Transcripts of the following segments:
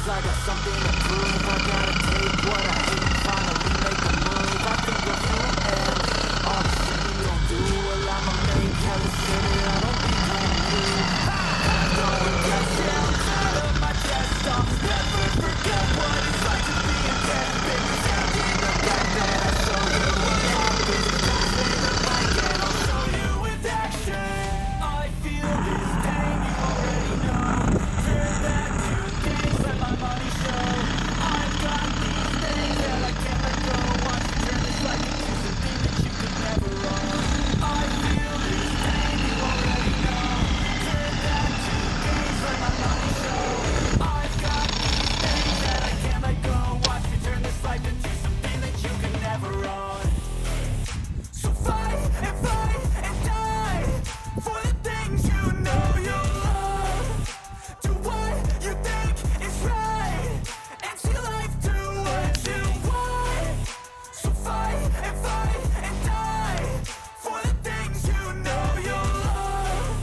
I got something to prove. I gotta take what I hate, finally make a move. I think we're human. All the shit we don't do, well I'ma make hella shit that I don't think I can do. I'm going cash out, out of my chest. I'll never forget what it's like to be a dead bitch. Standing up back then, I'll show you what happens. Passing the mic and I'll show you with action. I feel this pain, you already know. Turn that to gains, let my money show. I've got these things that I can't let go. Watch me turn this life into something that you could never own. I feel this pain, you already know. Turn that to gains, let my money show. I've got these things that I can't let go. Watch me turn this life into something that you could never own. So fight and die for the things you know you love. Do what you think is right and see life do what you want. So fight and die for the things you know you love.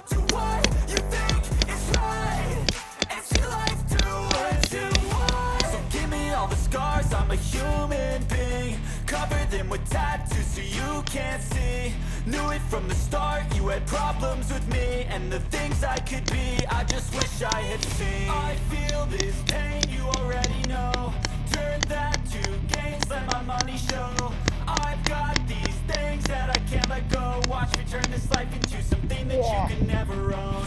Do what you think is right and see life do what you want. So give me all the scars, I'm a human being. Cover them with tattoos so you can't see. Knew it from the start, you had problems with me and the things I could be, I just wish I had seen. I feel this pain, you already know. Turn that to gains, let my money show. I've got these things that I can't let go. Watch me turn this life into something that you can never own.